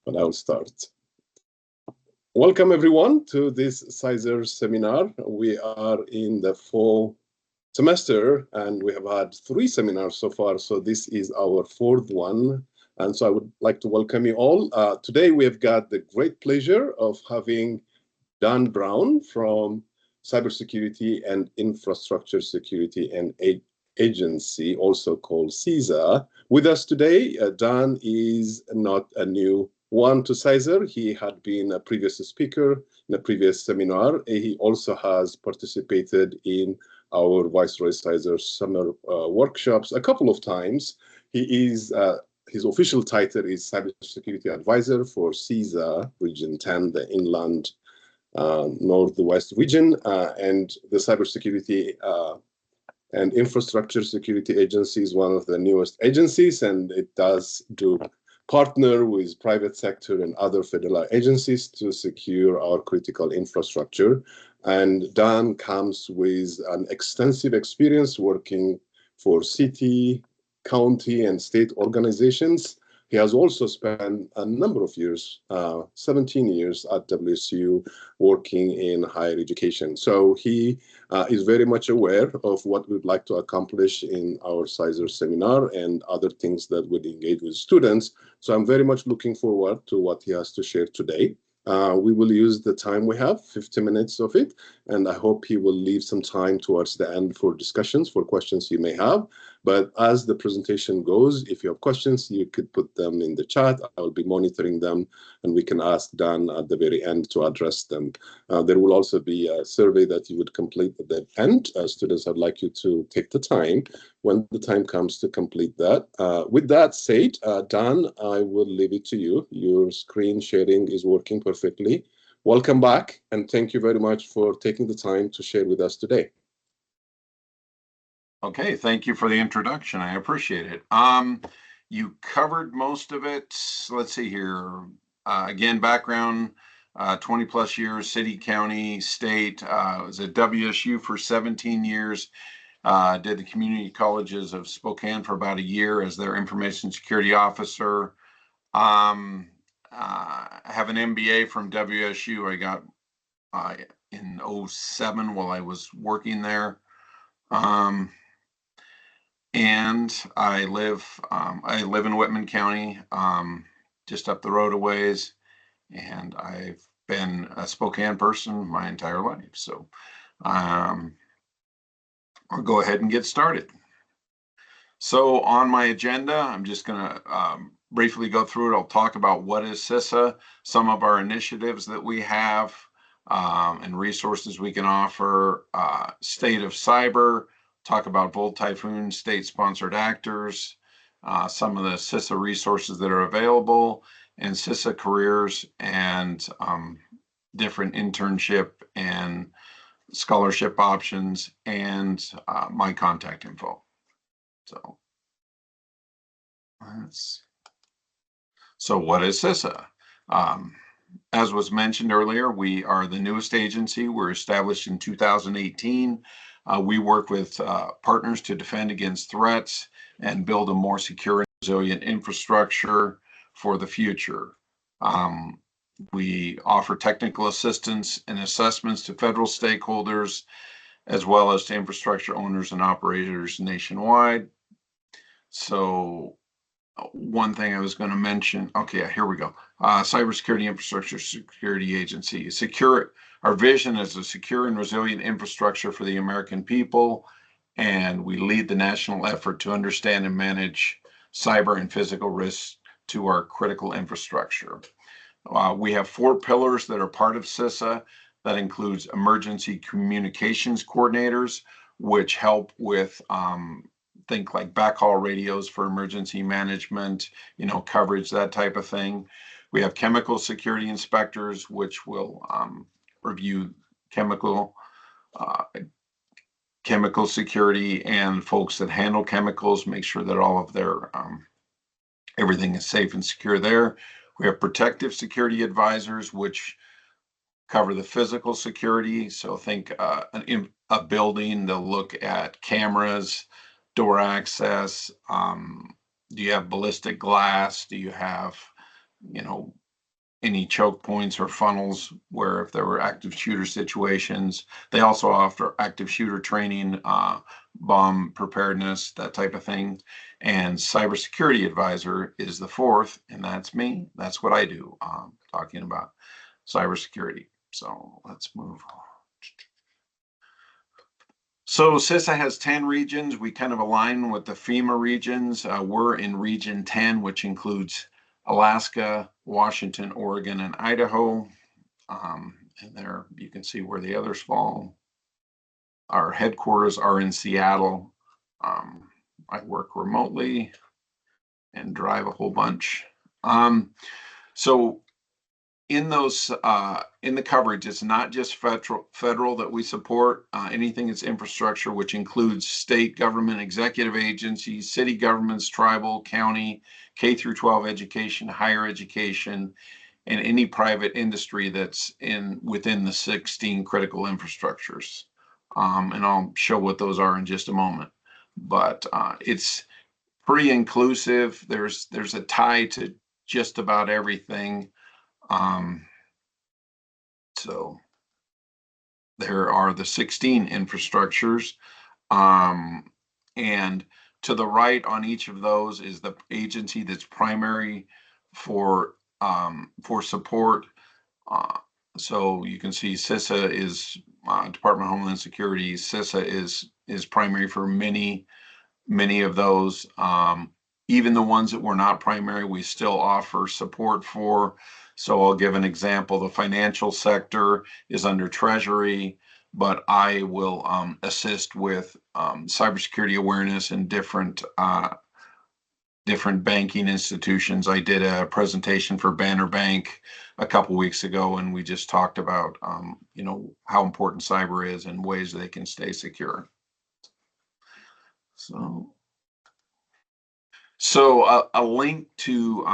but I'll start. Welcome everyone to this CISA seminar. We are in the fall semester and we have had 3 seminars so far. So this is our 4th one. And so I would like to welcome you all. Today we have got the great pleasure of having Dan Brown from Cybersecurity and Infrastructure Security and Agency, also called CISA, with us today. Dan is not a new one to CISA. He had been a previous speaker in a previous seminar. He also has participated in our Viceroy CISA summer workshops a couple of times. He is his official title is Cybersecurity Advisor for CISA Region 10, the Inland Northwest region, and the Cybersecurity and Infrastructure Security Agency is one of the newest agencies, and it does do partner with private sector and other federal agencies to secure our critical infrastructure. And Dan comes with an extensive experience working for city, county, and state organizations. He has also spent a number of years, 17 years at WSU, working in higher education. So he is very much aware of what we'd like to accomplish in our CISA seminar and other things that would engage with students. So I'm very much looking forward to what he has to share today. We will use the time we have, 50 minutes of it, and I hope he will leave some time towards the end for discussions, for questions you may have. But as the presentation goes, if you have questions, you could put them in the chat. I will be monitoring them, and we can ask Dan at the very end to address them. There will also be a survey that you would complete at the end. Students, I'd like you to take the time when the time comes to complete that. With that said, Dan, I will leave it to you. Your screen sharing is working perfectly. Welcome back, and thank you very much for taking the time to share with us today. Okay, thank you for the introduction. I appreciate it. You covered most of it. Let's see here. Again, background, 20 plus years, city, county, state. I was at WSU for 17 years. Did the community colleges of Spokane for about a year as their information security officer. I have an MBA from WSU. I got in 07 while I was working there. And I live in Whitman County, just up the road a ways, and I've been a Spokane person my entire life. So I'll go ahead and get started. So on my agenda, I'm just going to briefly go through it. I'll talk about what is CISA, some of our initiatives that we have, and resources we can offer, state of cyber, talk about Volt Typhoon state-sponsored actors, some of the CISA resources that are available, and CISA careers and different internship and scholarship options, and my contact info. So what is CISA? As was mentioned earlier, we are the newest agency. We're established in 2018. We work with partners to defend against threats and build a more secure and resilient infrastructure for the future. We offer technical assistance and assessments to federal stakeholders, as well as to infrastructure owners and operators nationwide. So one thing I was going to mention, okay, here we go. Cybersecurity Infrastructure Security Agency. Our vision is a secure and resilient infrastructure for the American people, and we lead the national effort to understand and manage cyber and physical risks to our critical infrastructure. We have 4 pillars that are part of CISA. That includes emergency communications coordinators, which help with think like backhaul radios for emergency management, coverage, that type of thing. We have chemical security inspectors, which will review chemical security, and folks that handle chemicals, make sure that all of their everything is safe and secure there. We have protective security advisors, which cover the physical security. So think a building, they'll look at cameras, door access. Do you have ballistic glass? Do you have, any choke points or funnels where if there were active shooter situations. They also offer active shooter training, bomb preparedness, that type of thing. And cybersecurity advisor is the fourth, and that's me. That's what I do, talking about cybersecurity. So let's move on. So CISA has 10 regions. We kind of align with the FEMA regions. We're in region 10, which includes Alaska, Washington, Oregon, and Idaho. And there you can see where the others fall. Our headquarters are in Seattle. I work remotely and drive a whole bunch. So in those in the coverage, it's not just federal that we support. Anything that's infrastructure, which includes state government, executive agencies, city governments, tribal, county, K through 12 education, higher education, and any private industry that's within the 16 critical infrastructures. And I'll show what those are in just a moment. But it's pretty inclusive. There's a tie to just about everything. So there are the 16 infrastructures. And to the right on each of those is the agency that's primary for support. So you can see CISA is Department of Homeland Security. CISA is primary for many of those. Even the ones that were not primary, we still offer support for. So I'll give an example. The financial sector is under Treasury, but I will assist with cybersecurity awareness in different banking institutions. I did a presentation for Banner Bank a couple weeks ago, and we just talked about how important cyber is and ways they can stay secure. So a link to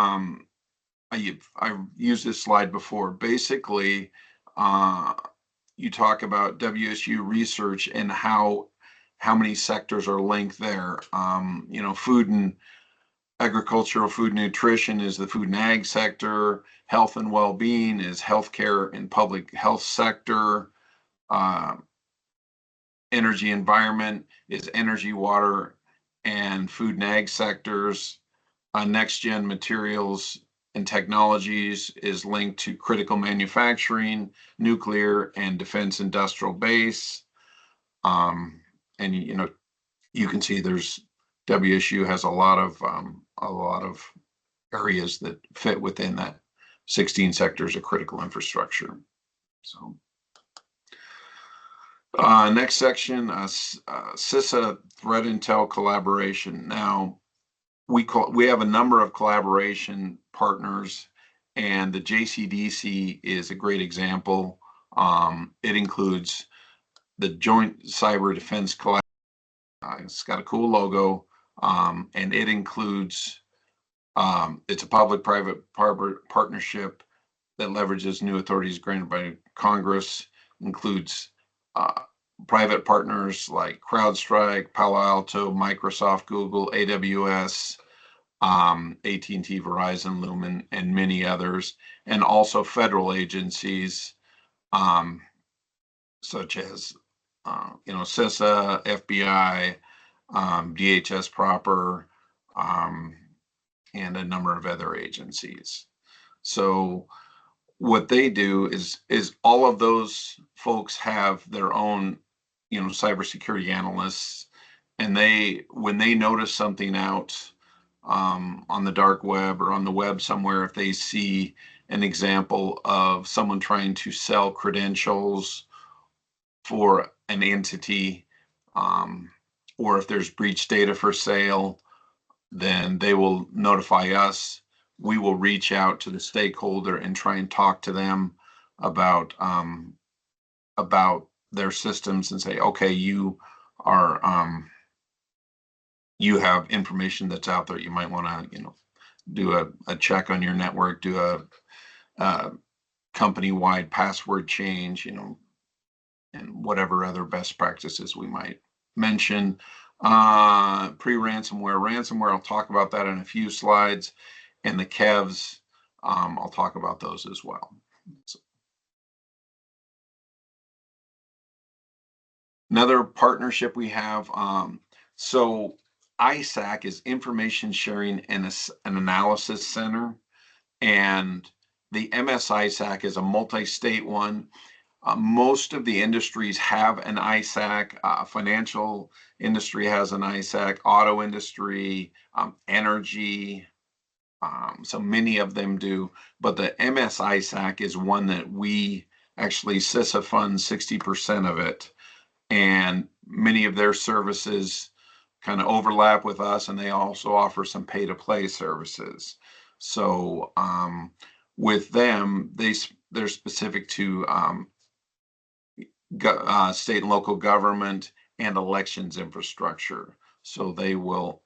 I've used this slide before. Basically, you talk about WSU research and how many sectors are linked there. Food and agricultural, food and nutrition is the food and ag sector. Health and well-being is healthcare and public health sector. Energy environment is energy, water, and food and ag sectors. Next gen materials and technologies is linked to critical manufacturing, nuclear, and defense industrial base. And you can see there's WSU has a lot of areas that fit within that 16 sectors of critical infrastructure. So next section, CISA threat intel collaboration. Now we have a number of collaboration partners, and the JCDC is a great example. It includes the Joint Cyber Defense Collaboration. It's got a cool logo, and it includes it's a public-private partnership that leverages new authorities granted by Congress. Includes private partners like CrowdStrike, Palo Alto, Microsoft, Google, AWS, AT&T, Verizon, Lumen, and many others, and also federal agencies such as CISA, FBI, DHS proper, and a number of other agencies. So what they do is all of those folks have their own, cybersecurity analysts, and when they notice something out on the dark web or on the web somewhere, if they see an example of someone trying to sell credentials for an entity, or if there's breach data for sale, then they will notify us. We will reach out to the stakeholder and try and talk to them about their systems and say, okay, you have information that's out there. You might want to, do a check on your network, do a company-wide password change, and whatever other best practices we might mention. Pre-ransomware, I'll talk about that in a few slides, and the KEVs I'll talk about those as well. So, another partnership we have, so ISAC is Information Sharing and an Analysis Center, and the MS ISAC is a multi-state one. Most of the industries have an ISAC. Financial industry has an ISAC, auto industry, energy, so many of them do. But the MS ISAC is one that we actually, CISA funds 60% of it. And many of their services kind of overlap with us, and they also offer some pay-to-play services. So with them, they're specific to state and local government and elections infrastructure. So they'll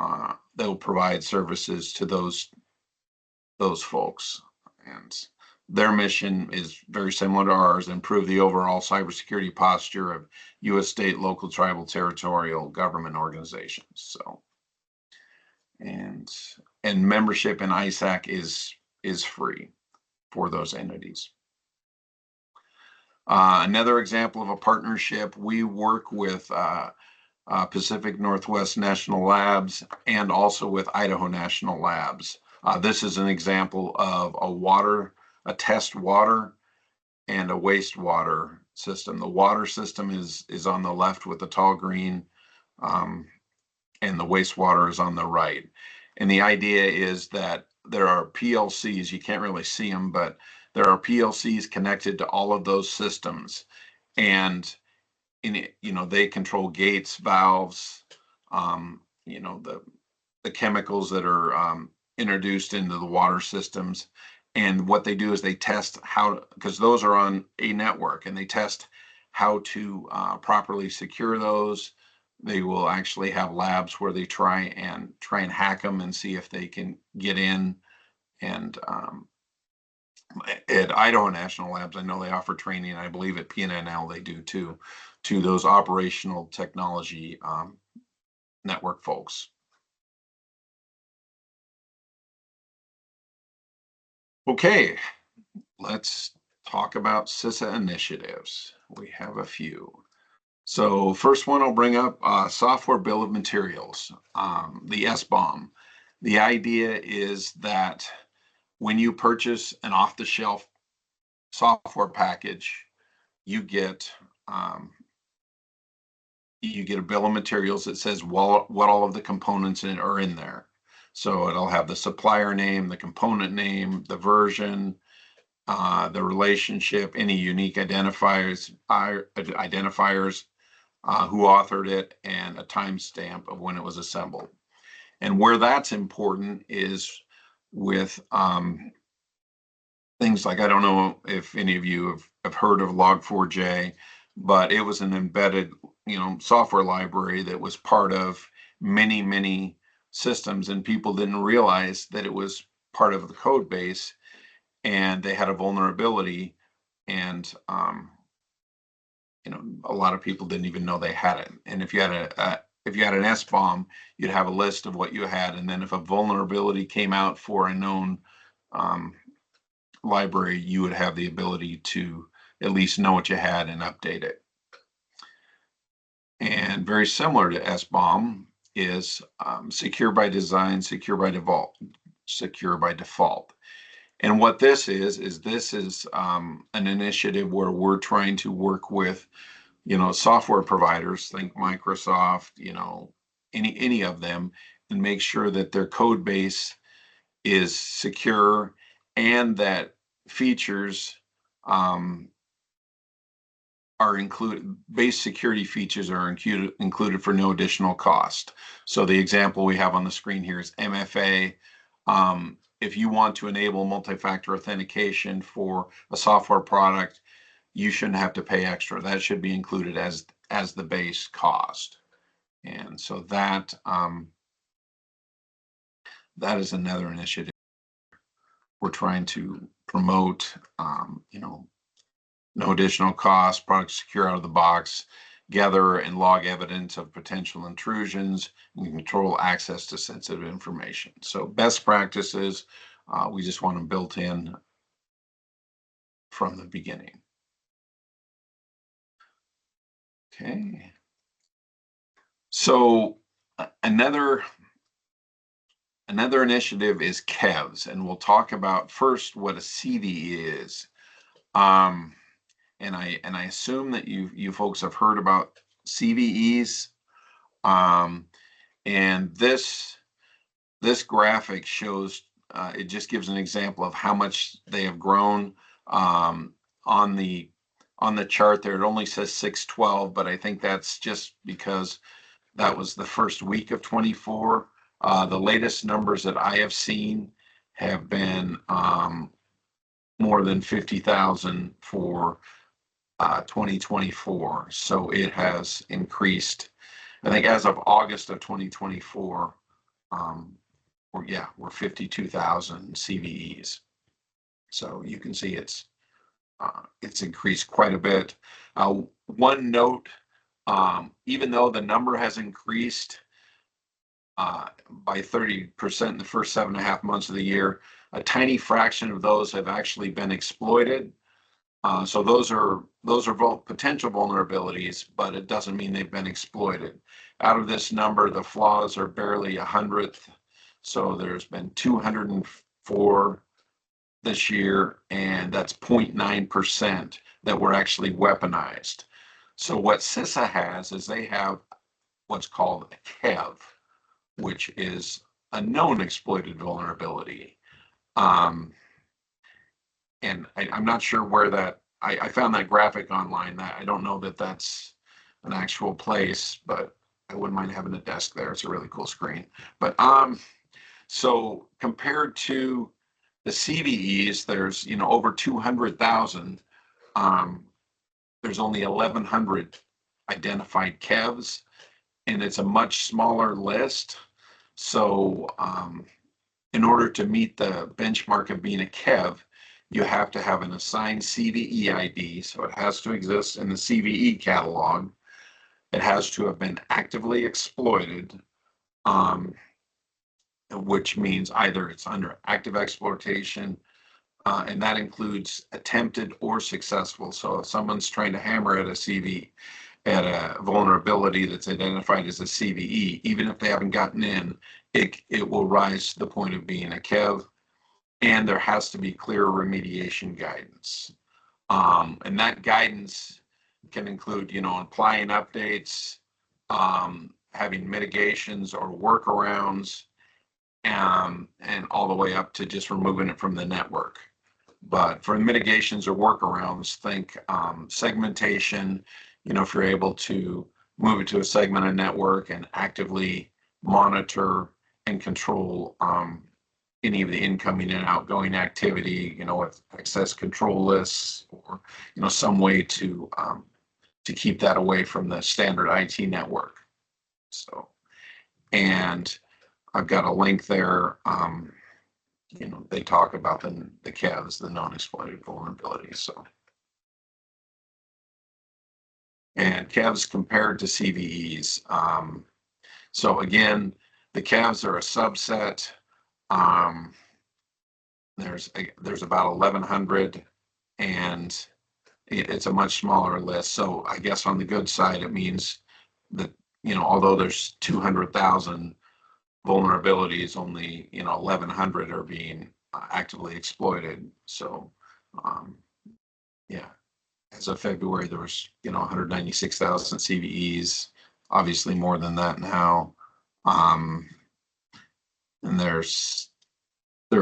provide services to those folks, and their mission is very similar to ours: improve the overall cybersecurity posture of U.S. state, local, tribal, territorial government organizations. So, and membership in ISAC is free for those entities. Another example of a partnership, we work with Pacific Northwest National Labs and also with Idaho National Labs. This is an example of a test water and a wastewater system. The water system is on the left with the tall green, and the wastewater is on the right. And the idea is that there are PLCs, you can't really see them, but there are PLCs connected to all of those systems. And they control gates, valves, the chemicals that are introduced into the water systems. And what they do is they test because those are on a network, and they test how to properly secure those. They will actually have labs where they try and hack them and see if they can get in. And at Idaho National Labs, I know they offer training. I believe at PNNL they do too, to those operational technology network folks. Okay, let's talk about CISA initiatives. We have a few. So first one I'll bring up, software bill of materials, the SBOM. The idea is that when you purchase an off-the-shelf software package, you get a bill of materials that says what all of the components are in there. So it'll have the supplier name, the component name, the version, the relationship, any unique identifiers, who authored it, and a timestamp of when it was assembled. And where that's important is with things like, I don't know if any of you have heard of Log4j, but it was an embedded software library that was part of many, many systems, and people didn't realize that it was part of the code base, and they had a vulnerability, and a lot of people didn't even know they had it. And if you had an SBOM, you'd have a list of what you had, and then if a vulnerability came out for a known library, you would have the ability to at least know what you had and update it. And very similar to SBOM is secure by design, secure by default. And what this is an initiative where we're trying to work with, software providers, think Microsoft, any of them, and make sure that their code base is secure and that features are included, base security features are included for no additional cost. So the example we have on the screen here is MFA. If you want to enable multi-factor authentication for a software product, you shouldn't have to pay extra. That should be included as the base cost. And so that is another initiative we're trying to promote. No additional cost, product secure out of the box, gather and log evidence of potential intrusions, and control access to sensitive information. So best practices We just want them built in from the beginning. Okay. So another initiative is KEVs, and we'll talk about first what a CVE is. And I assume that you folks have heard about CVEs. And this graphic shows, it just gives an example of how much they have grown. On the chart there, it only says 612, but I think that's just because that was the first week of 24. The latest numbers that I have seen have been more than 50,000 for 2024. So it has increased. I think as of August of 2024, we're 52,000 CVEs. So you can see it's increased quite a bit. One note, even though the number has increased by 30% in the first 7.5 months of the year, a tiny fraction of those have actually been exploited. So those are potential vulnerabilities, but it doesn't mean they've been exploited. Out of this number, the flaws are barely 100th. So there's been 204 this year, and that's 0.9% that were actually weaponized. So what CISA has is they have what's called a KEV, which is a known exploited vulnerability. And I'm not sure where that, I found that graphic online. That I don't know that that's an actual place, but I wouldn't mind having a desk there. It's a really cool screen. But so compared to the CVEs, there's over 200,000. There's only 1,100 identified KEVs, and it's a much smaller list. So in order to meet the benchmark of being a KEV, you have to have an assigned CVE ID. So it has to exist in the CVE catalog. It has to have been actively exploited, which means either it's under active exploitation, and that includes attempted or successful. So if someone's trying to hammer at a vulnerability that's identified as a CVE, even if they haven't gotten in, it will rise to the point of being a KEV, and there has to be clear remediation guidance. And that guidance can include, applying updates, having mitigations or workarounds, and all the way up to just removing it from the network. But for mitigations or workarounds, think segmentation. If you're able to move it to a segmented network and actively monitor and control any of the incoming and outgoing activity, with access control lists, or some way to keep that away from the standard IT network. So, and I've got a link there. They talk about the KEVs, the non-exploited vulnerabilities. So, and KEVs compared to CVEs. So again, the KEVs are a subset. There's about 1,100, and it's a much smaller list. So I guess on the good side, it means that although there's 200,000 vulnerabilities, only 1,100 are being actively exploited. So as of February, there was 196,000 CVEs. Obviously more than that now. And they're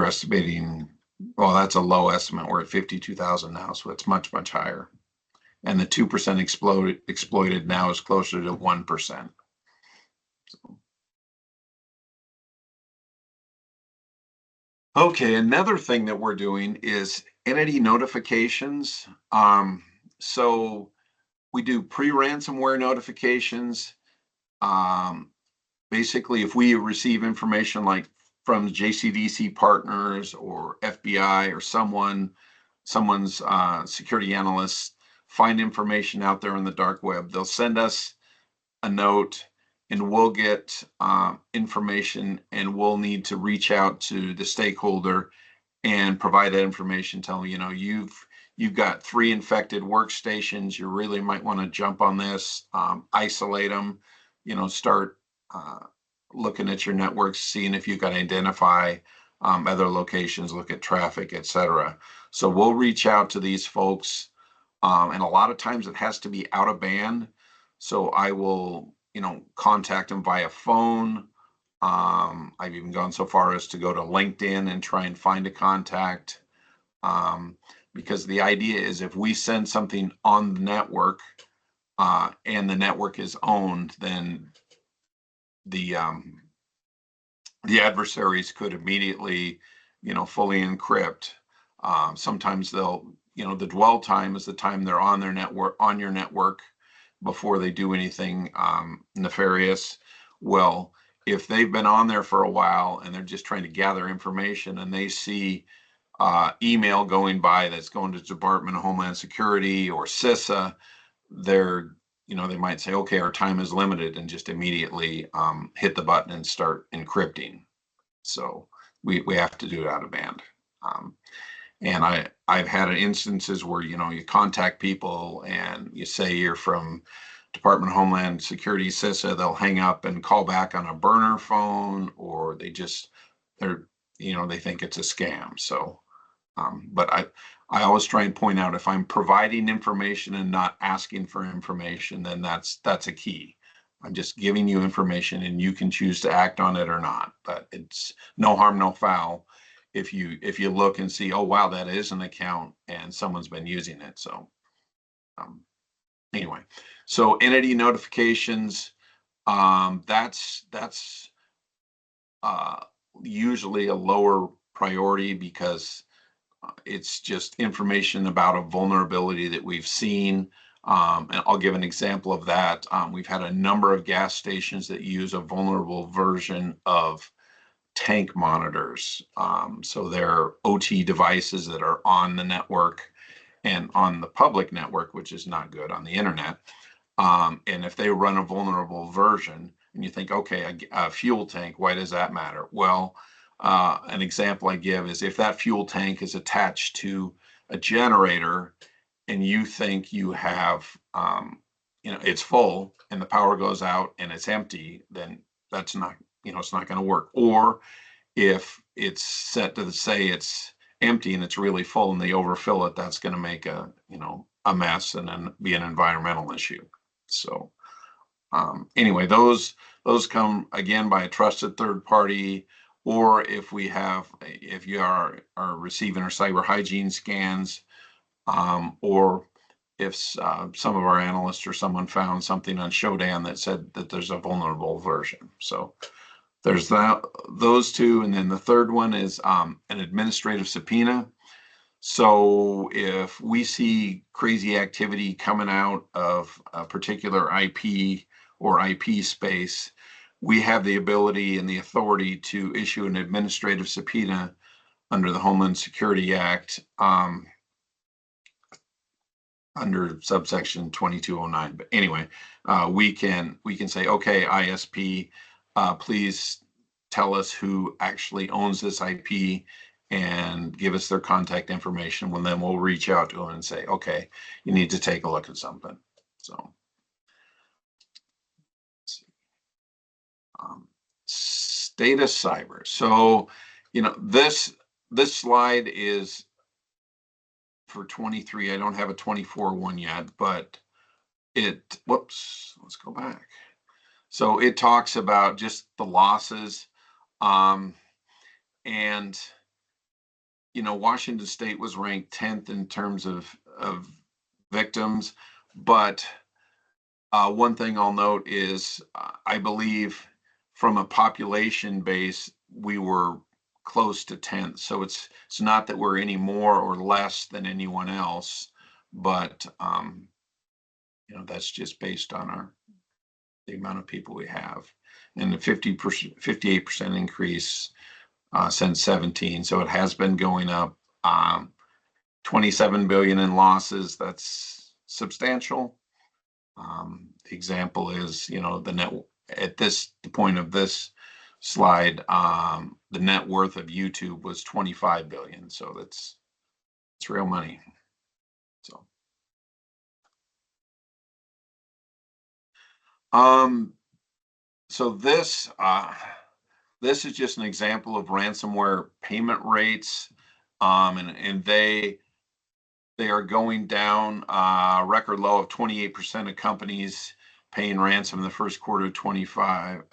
estimating, well, that's a low estimate. We're at 52,000 now, so it's much, much higher. And the 2% exploited now is closer to 1%. So. Okay, another thing that we're doing is entity notifications. So we do pre-ransomware notifications. Basically, if we receive information like from JCDC partners or FBI or someone's security analysts find information out there on the dark web, they'll send us a note, and we'll get information, and we'll need to reach out to the stakeholder and provide that information. Tell them, you've got 3 infected workstations. You really might want to jump on this, isolate them, start looking at your networks, seeing if you can identify other locations, look at traffic, etc. So we'll reach out to these folks, and a lot of times it has to be out of band. So I will, contact them via phone. I've even gone so far as to go to LinkedIn and try and find a contact, because the idea is if we send something on the network and the network is owned, then the adversaries could immediately, fully encrypt. Sometimes they'll, the dwell time is the time they're on their network, on your network, before they do anything nefarious. Well, if they've been on there for a while and they're just trying to gather information and they see email going by that's going to the Department of Homeland Security or CISA, they might say, okay, our time is limited, and just immediately hit the button and start encrypting. So we have to do it out of band. And I've had instances where, you contact people and you say you're from Department of Homeland Security, CISA, they'll hang up and call back on a burner phone, or they think it's a scam. So, but I always try and point out, if I'm providing information and not asking for information, then that's a key. I'm just giving you information and you can choose to act on it or not, but it's no harm, no foul if you look and see, oh, wow, that is an account and someone's been using it. So anyway, so entity notifications, that's usually a lower priority, because it's just information about a vulnerability that we've seen. And I'll give an example of that. We've had a number of gas stations that use a vulnerable version of tank monitors. So they're OT devices that are on the network and on the public network, which is not good on the internet. And if they run a vulnerable version, and you think, okay, a fuel tank, why does that matter? Well, an example I give is if that fuel tank is attached to a generator and you think you have, it's full and the power goes out and it's empty, then that's not, it's not going to work. Or if it's set to say it's empty and it's really full and they overfill it, that's going to make a mess and then be an environmental issue. So anyway, those come again by a trusted third party, or if you are receiving our cyber hygiene scans, or if some of our analysts or someone found something on Shodan that said that there's a vulnerable version. So there's those two, and then the third one is an administrative subpoena. So if we see crazy activity coming out of a particular IP or IP space, we have the ability and the authority to issue an administrative subpoena under the Homeland Security Act, under subsection 2209. But anyway, we can say, okay, ISP, please tell us who actually owns this IP and give us their contact information. Well, then we'll reach out to them and say, okay, you need to take a look at something. So state of cyber. So, this slide is for 23. I don't have a 24 one yet, but let's go back. So it talks about just the losses. And, Washington State was ranked 10th in terms of victims. But one thing I'll note is I believe from a population base, we were close to 10th. So it's not that we're any more or less than anyone else, but that's just based on the amount of people we have, and the 58% increase since 17. So it has been going up. 27 billion in losses. That's substantial. The example is, the point of this slide, the net worth of YouTube was 25 billion. So it's real money. So this is just an example of ransomware payment rates, and they are going down. Record low of 28% of companies paying ransom in the first quarter of 24,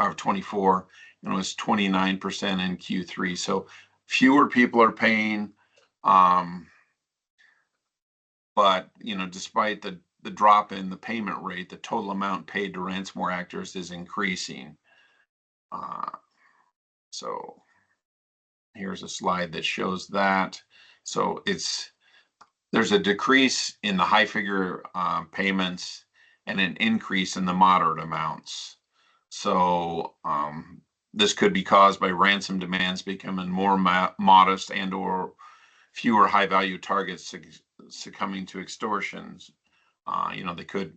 and it was 29% in Q3. So fewer people are paying, but despite the drop in the payment rate, the total amount paid to ransomware actors is increasing. So here's a slide that shows that. So there's a decrease in the high figure payments and an increase in the moderate amounts. So this could be caused by ransom demands becoming more modest and or fewer high value targets succumbing to extortions. They could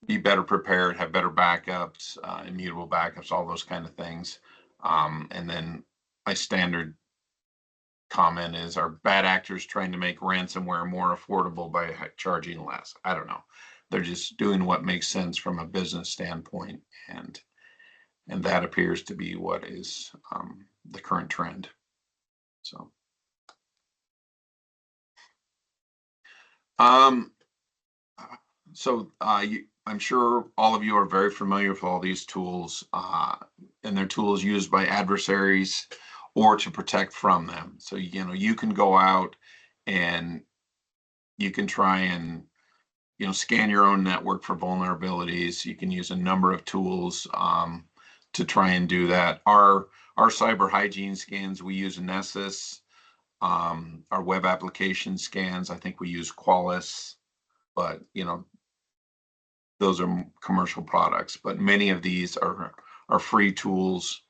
be better prepared, have better backups, immutable backups, all those kind of things. And then my standard comment is, are bad actors trying to make ransomware more affordable by charging less? I don't know. They're just doing what makes sense from a business standpoint, and that appears to be what is the current trend. I'm sure all of you are very familiar with all these tools, and they're tools used by adversaries or to protect from them. So, you can go out and you can try and, scan your own network for vulnerabilities. You can use a number of tools to try and do that. Our cyber hygiene scans, we use Nessus. Our web application scans, I think we use Qualys, but, those are commercial products, but many of these are free tools,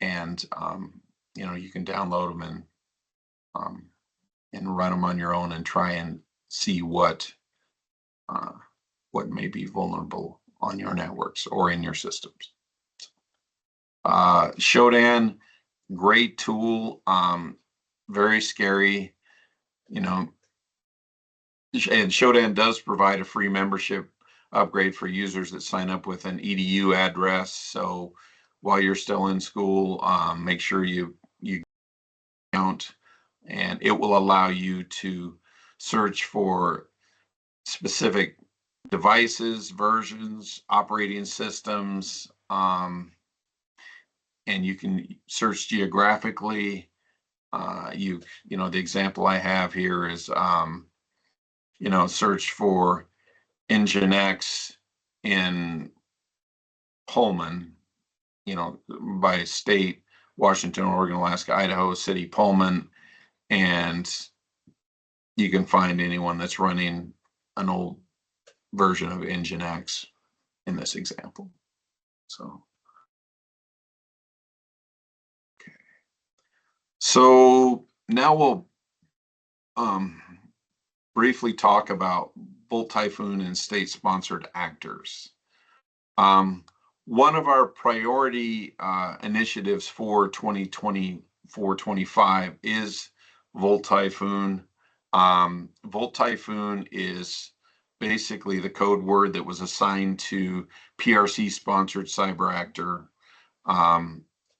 and you can download them and run them on your own and try and see what may be vulnerable on your networks or in your systems. Shodan, great tool, very scary, and Shodan does provide a free membership upgrade for users that sign up with an EDU address. So while you're still in school, make sure you count, and it will allow you to search for specific devices, versions, operating systems, and you can search geographically. The example I have here is search for Nginx in Pullman, by state: Washington, Oregon, Alaska, Idaho, city, Pullman, and you can find anyone that's running an old version of Nginx in this example. So, okay. So now we'll briefly talk about Volt Typhoon and state-sponsored actors. One of our priority initiatives for 2024-25 is Volt Typhoon. Volt Typhoon is basically the code word that was assigned to PRC-sponsored cyber actor,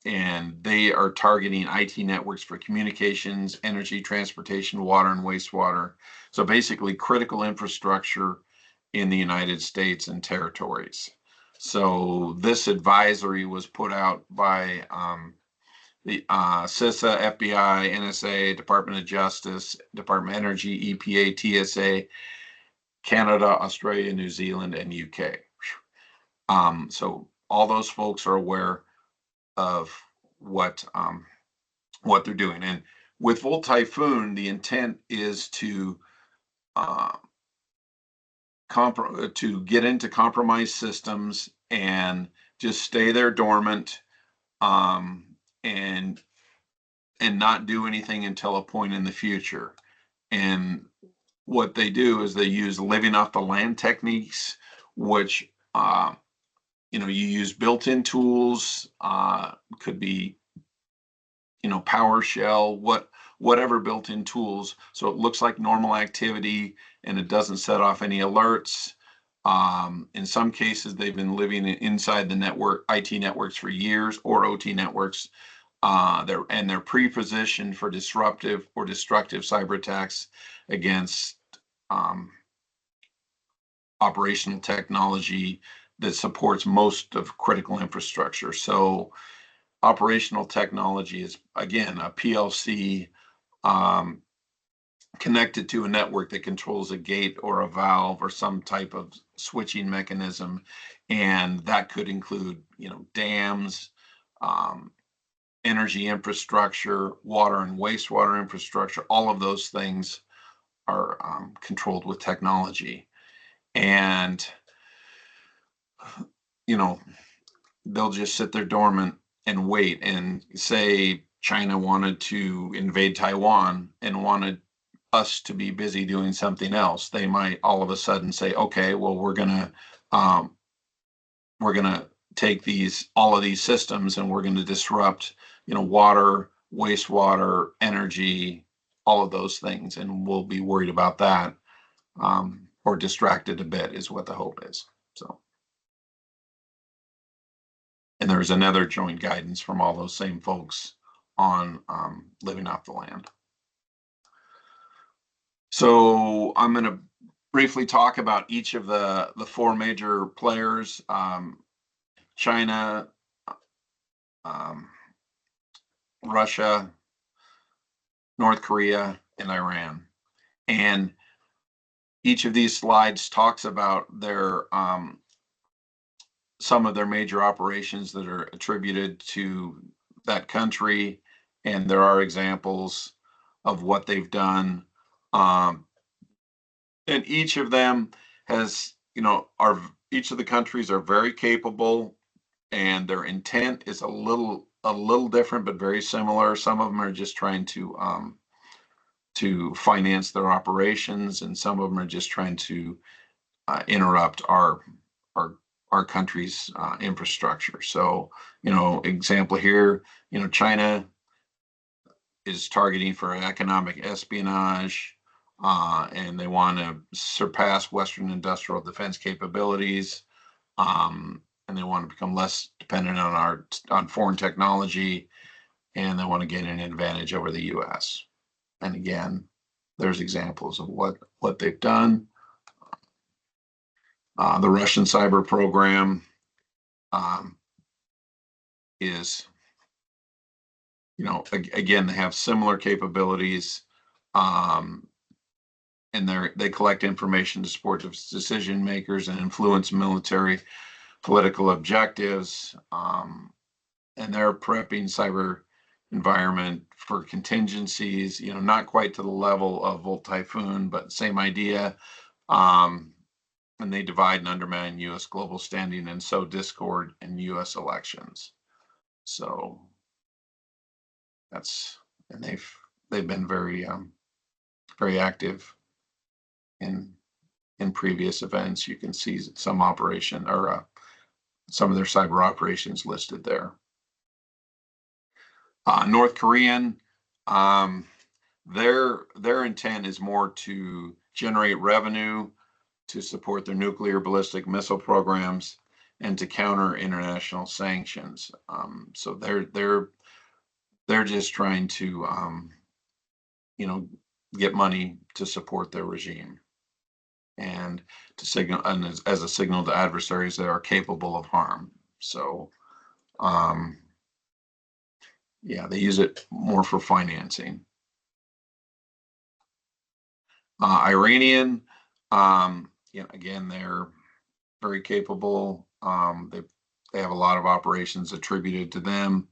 and they are targeting IT networks for communications, energy, transportation, water, and wastewater. So basically critical infrastructure in the United States and territories. So this advisory was put out by the CISA, FBI, NSA, Department of Justice, Department of Energy, EPA, TSA, Canada, Australia, New Zealand, and UK. So all those folks are aware of what they're doing. And with Volt Typhoon, the intent is to get into compromised systems and just stay there dormant, and not do anything until a point in the future. And what they do is they use living off the land techniques, which you use built-in tools, could be, PowerShell, whatever built-in tools. So it looks like normal activity and it doesn't set off any alerts. In some cases, they've been living inside the network, IT networks for years, or OT networks. They're pre-positioned for disruptive or destructive cyber attacks against operational technology that supports most of critical infrastructure. So operational technology is, again, a PLC connected to a network that controls a gate or a valve or some type of switching mechanism. And that could include, dams, energy infrastructure, water and wastewater infrastructure. All of those things are controlled with technology. And, they'll just sit there dormant and wait. And say China wanted to invade Taiwan and wanted us to be busy doing something else, they might all of a sudden say, okay, well, we're gonna take all of these systems and we're going to disrupt, water, wastewater, energy, all of those things, and we'll be worried about that, or distracted a bit is what the hope is. So, and there's another joint guidance from all those same folks on living off the land. So I'm going to briefly talk about each of the four major players. China, Russia, North Korea, and Iran. And each of these slides talks about their some of their major operations that are attributed to that country, and there are examples of what they've done. And each of them has, each of the countries are very capable, and their intent is a little different, but very similar. Some of them are just trying to finance their operations, and some of them are just trying to interrupt our country's infrastructure. So, example here, China is targeting for economic espionage, and they want to surpass Western industrial defense capabilities. And they want to become less dependent on foreign technology, and they want to gain an advantage over the U.S. And again, there's examples of what they've done. The Russian cyber program is, again, they have similar capabilities, and they collect information to support decision makers and influence military political objectives, and they're prepping cyber environment for contingencies, not quite to the level of Volt Typhoon, but same idea. And they divide and undermine U.S. global standing and sow discord in U.S. elections. So and they've been very very active in previous events. You can see some operation or some of their cyber operations listed there. North Korean, their intent is more to generate revenue to support their nuclear ballistic missile programs and to counter international sanctions. So they're just trying to get money to support their regime, and to signal, and as a signal to adversaries that are capable of harm. So yeah, they use it more for financing. Iranian, again, they're very capable. They have a lot of operations attributed to them.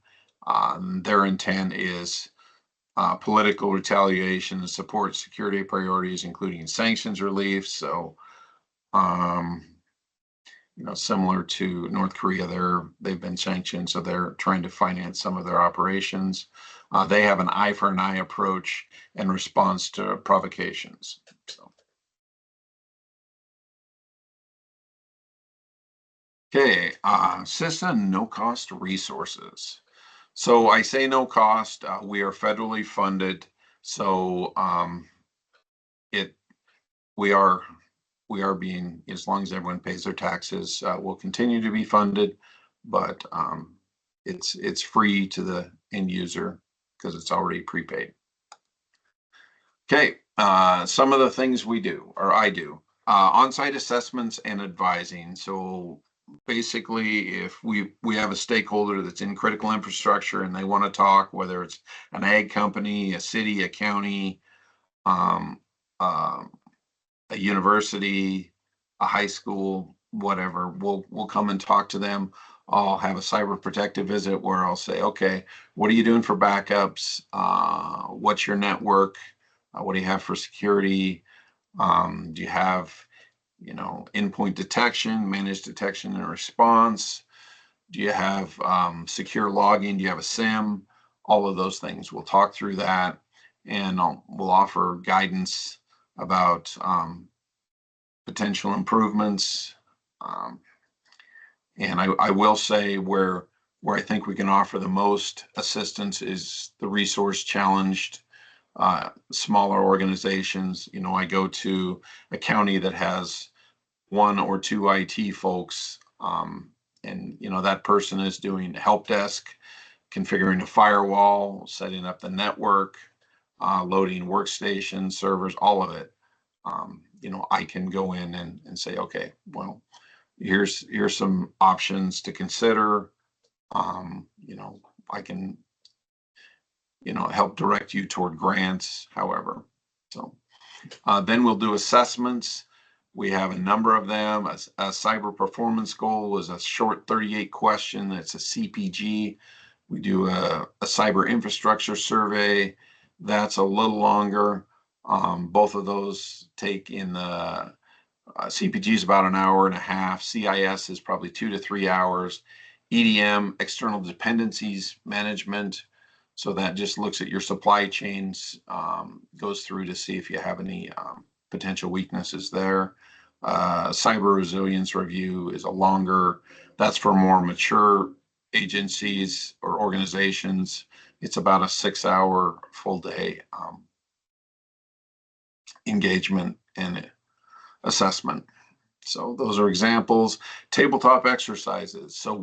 Their intent is political retaliation to support security priorities, including sanctions relief. So, similar to North Korea, they've been sanctioned, so they're trying to finance some of their operations. They have an eye for an eye approach in response to provocations. So. Okay, CISA no-cost resources. So I say no cost. We are federally funded, so it we are being, as long as everyone pays their taxes, will continue to be funded, but it's free to the end user because it's already prepaid. Okay, some of the things we do, or I do, on-site assessments and advising. So basically, if we have a stakeholder that's in critical infrastructure and they want to talk, whether it's an ag company, a city, a county, um, uh, a university, a high school, whatever, we'll come and talk to them. I'll have a cyber protective visit where I'll say, okay, what are you doing for backups? What's your network? What do you have for security? Do you have, endpoint detection, managed detection and response? Do you have secure logging? Do you have a SIM? All of those things. We'll talk through that, and we'll offer guidance about potential improvements. And I will say where I think we can offer the most assistance is the resource challenged smaller organizations. I go to a county that has one or two IT folks, and that person is doing help desk, configuring a firewall, setting up the network, loading workstations, servers, all of it. I can go in and say, okay, well, here's some options to consider. I can help direct you toward grants, however. So then we'll do assessments. We have a number of them. A cyber performance goal was a short 38 question. It's a CPG. We do a cyber infrastructure survey. That's a little longer. Both of those take in the CPG is about an hour and a half. CIS is probably 2 to 3 hours. EDM, external dependencies management. So that just looks at your supply chains, goes through to see if you have any potential weaknesses there. Cyber resilience review is a longer, that's for more mature agencies or organizations. It's about a 6-hour full day engagement and assessment. So those are examples. Tabletop exercises. So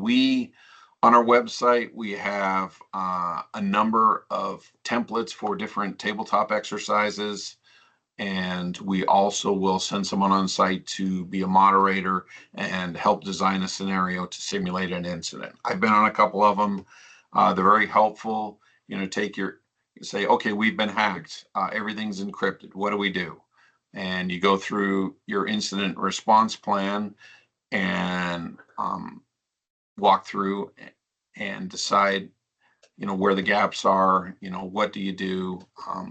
on our website, we have a number of templates for different tabletop exercises. And we also will send someone on site to be a moderator and help design a scenario to simulate an incident. I've been on a couple of them. They're very helpful. Say, okay, we've been hacked. Everything's encrypted. What do we do? And you go through your incident response plan and walk through and decide, where the gaps are. What do you do?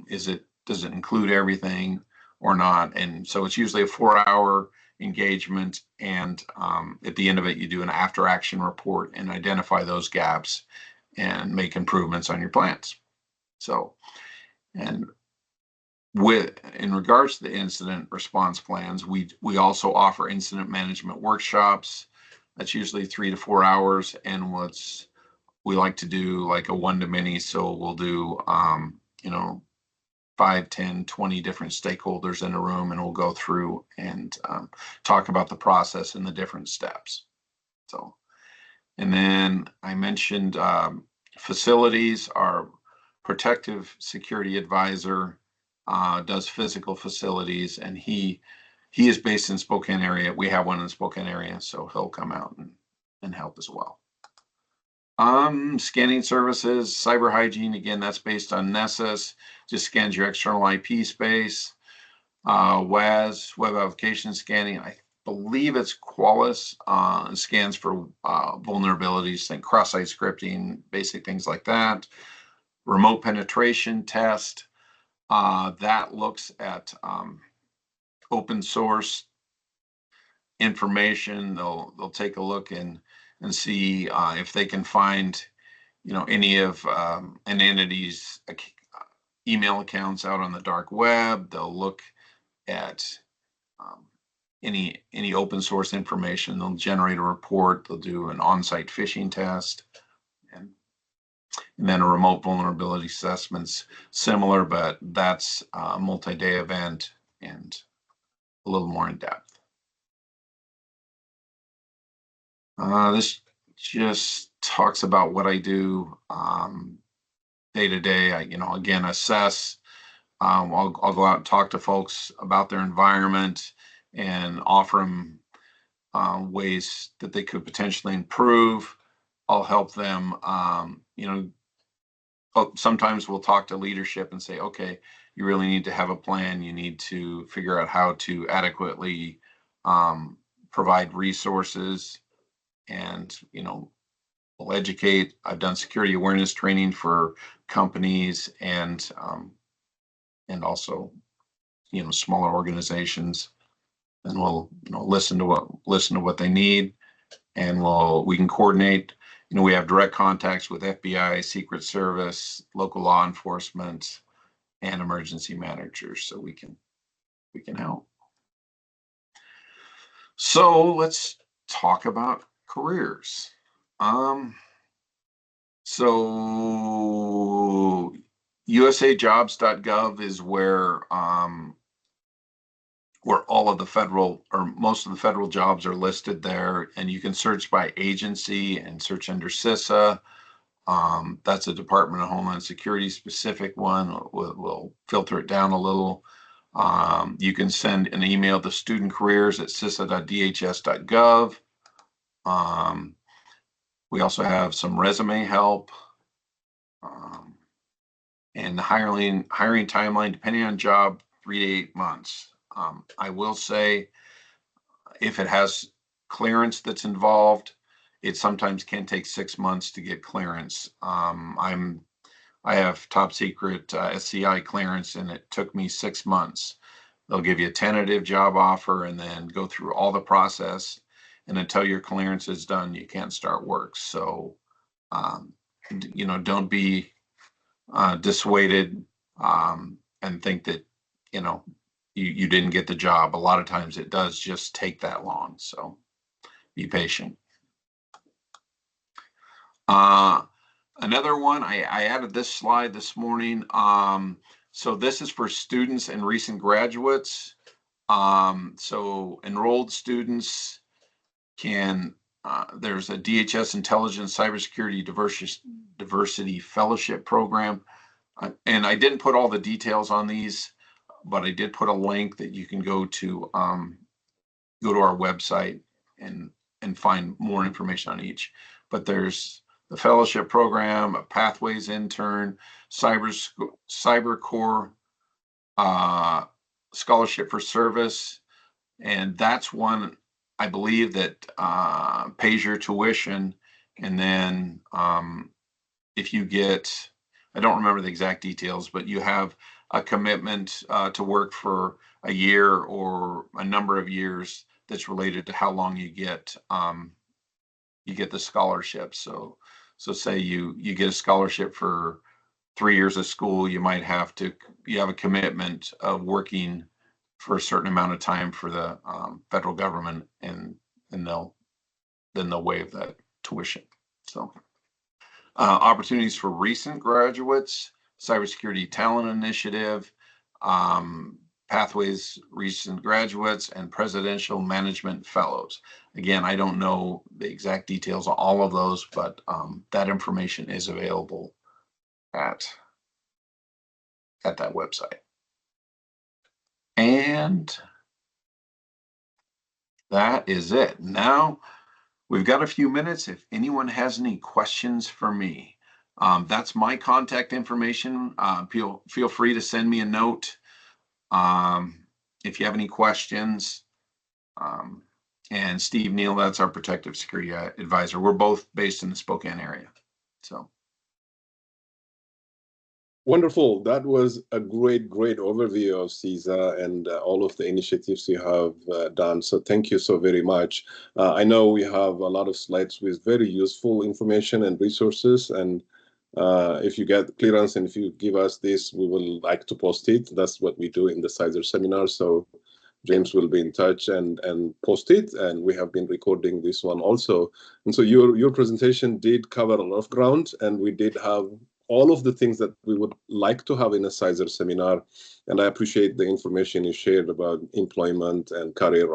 Does it include everything or not? And so it's usually a 4-hour engagement, and at the end of it, you do an after action report and identify those gaps and make improvements on your plans. So, and in regards to the incident response plans, we also offer incident management workshops. That's usually 3 to 4 hours, and we like to do like a 1-to-many. So we'll do 5, 10, 20 different stakeholders in a room, and we'll go through and talk about the process and the different steps. So, and then I mentioned facilities. Our protective security advisor does physical facilities, and he is based in Spokane area. We have one in the Spokane area, so he'll come out and help as well. Scanning services, cyber hygiene, again, that's based on Nessus, just scans your external IP space. WAS, web application scanning, I believe it's Qualys, scans for vulnerabilities, think cross-site scripting, basic things like that. Remote penetration test, that looks at open source information. They'll take a look and see if they can find, any of an entity's email accounts out on the dark web. They'll look at any open source information. They'll generate a report. They'll do an on-site phishing test, and then a remote vulnerability assessment's similar, but that's a multi-day event and a little more in depth. This just talks about what I do day to day. I, again, assess. I'll go out and talk to folks about their environment and offer them ways that they could potentially improve. I'll help them. Sometimes we'll talk to leadership and say, okay, you really need to have a plan. You need to figure out how to adequately provide resources, and we'll educate. I've done security awareness training for companies and also smaller organizations, and we'll listen to what they need, and we can coordinate. We have direct contacts with FBI, Secret Service, local law enforcement, and emergency managers, so we can help. So let's talk about careers. So usajobs.gov is where all of the federal, or most of the federal jobs are listed there, and you can search by agency and search under CISA. That's a Department of Homeland Security specific one. We'll filter it down a little. You can send an email to studentcareers@cisa.dhs.gov. We also have some resume help, and the hiring timeline, depending on job, 3 to 8 months. I will say, if it has clearance that's involved, it sometimes can take 6 months to get clearance. I have top secret SCI clearance, and it took me 6 months. They'll give you a tentative job offer and then go through all the process. And until your clearance is done, you can't start work. So, don't be dissuaded and think that, you didn't get the job. A lot of times it does just take that long. So be patient. Another one, I added this slide this morning. So this is for students and recent graduates. So enrolled students can, there's a DHS Intelligence Cybersecurity Diversity Fellowship Program. And I didn't put all the details on these, but I did put a link that you can go to our website and find more information on each. But there's the fellowship program, a pathways intern, cyber core scholarship for service, and that's one I believe that pays your tuition, and then if you get, I don't remember the exact details, but you have a commitment to work for a year or a number of years that's related to how long you get the scholarship. So say you get a scholarship for 3 years of school, you have a commitment of working for a certain amount of time for the federal government, and they'll waive that tuition. So opportunities for recent graduates, cybersecurity talent initiative, pathways recent graduates, and presidential management fellows. Again, I don't know the exact details on all of those, but that information is available at that website. And that is it. Now we've got a few minutes. If anyone has any questions for me, that's my contact information. Feel free to send me a note if you have any questions. And Steve Neal, that's our protective security advisor. We're both based in the Spokane area. So. Wonderful. That was a great overview of CISA and all of the initiatives you have done. So thank you so very much. I know we have a lot of slides with very useful information and resources. And if you get clearance and if you give us this, we will like to post it. That's what we do in the CISA seminar. So James will be in touch and post it. And we have been recording this one also. And so your presentation did cover a lot of ground, and we did have all of the things that we would like to have in a CISA seminar. And I appreciate the information you shared about employment and career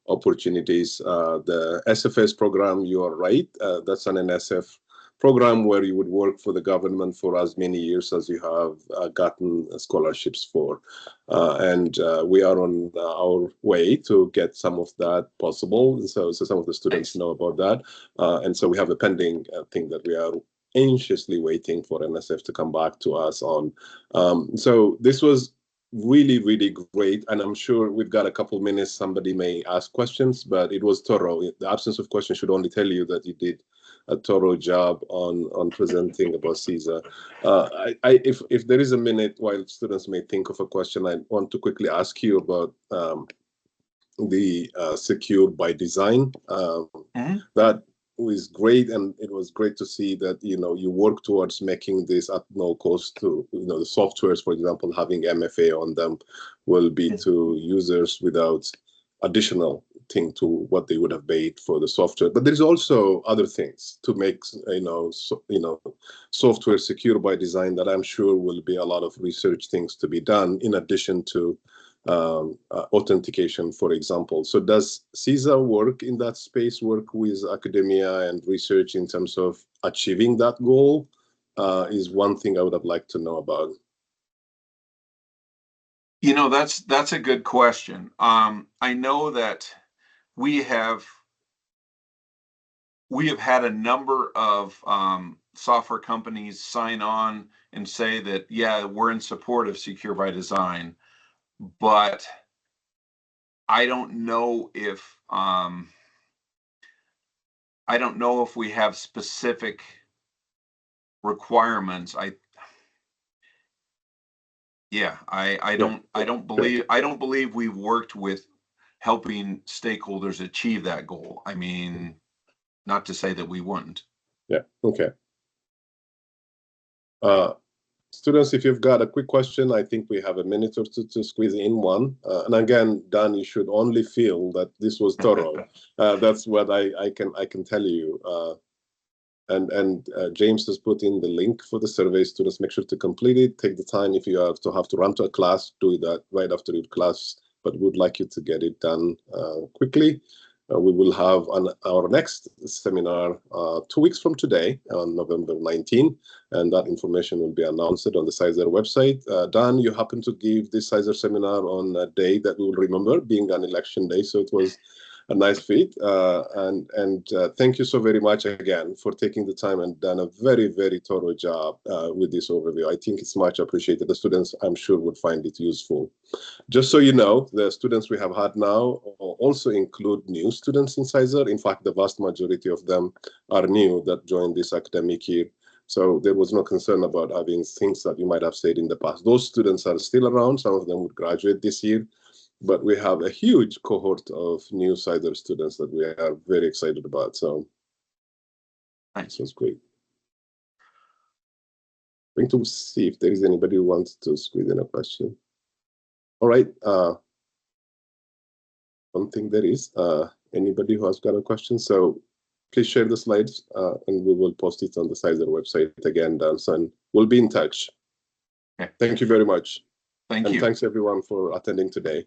opportunities. The SFS program, you are right. That's an NSF program where you would work for the government for as many years as you have gotten scholarships for. And we are on our way to get some of that possible. So some of the students know about that. And so we have a pending thing that we are anxiously waiting for NSF to come back to us on. So this was really, really great. And I'm sure we've got a couple minutes. Somebody may ask questions, but it was thorough. The absence of questions should only tell you that you did a thorough job on presenting about CISA. If there is a minute while students may think of a question, I want to quickly ask you about the Secure by Design. That was great, and it was great to see that you work towards making this at no cost to the softwares, for example, having MFA on them will be to users without additional thing to what they would have paid for the software. But there's also other things to make software secure by design that I'm sure will be a lot of research things to be done in addition to authentication, for example. So does CISA work in that space, work with academia and research in terms of achieving that goal? Is one thing I would have liked to know about. That's a good question. I know that we have had a number of software companies sign on and say that, yeah, we're in support of Secure by Design, but I don't know if we have specific requirements. I don't believe we've worked with helping stakeholders achieve that goal. I mean, not to say that we wouldn't. Yeah. Okay. Students, if you've got a quick question, I think we have a minute or two to squeeze in one. And again, Dan, you should only feel that this was thorough. That's what I can tell you. And James has put in the link for the survey. Students, make sure to complete it. Take the time. If you have to run to a class, do that right after your class. But we'd like you to get it done quickly. We will have our next seminar 2 weeks from today, on November 19, and that information will be announced on the CISA website. Dan, you happen to give this CISA seminar on a day that we will remember, being an election day, so it was a nice feat. And thank you so very much again for taking the time and done a very, very thorough job with this overview. I think it's much appreciated. The students, I'm sure, would find it useful. Just so you know, the students we have had now also include new students in CISA. In fact, the vast majority of them are new that joined this academic year. So there was no concern about having things that you might have said in the past. Those students are still around. Some of them would graduate this year. But we have a huge cohort of new CISA students that we are very excited about. So this was great. I'm going to see if there is anybody who wants to squeeze in a question. All right. Don't think there is anybody who has got a question. So please share the slides and we will post it on the CISA website again, Dan. And we'll be in touch. Okay. Thank you very much. Thank you. Thanks everyone for attending today.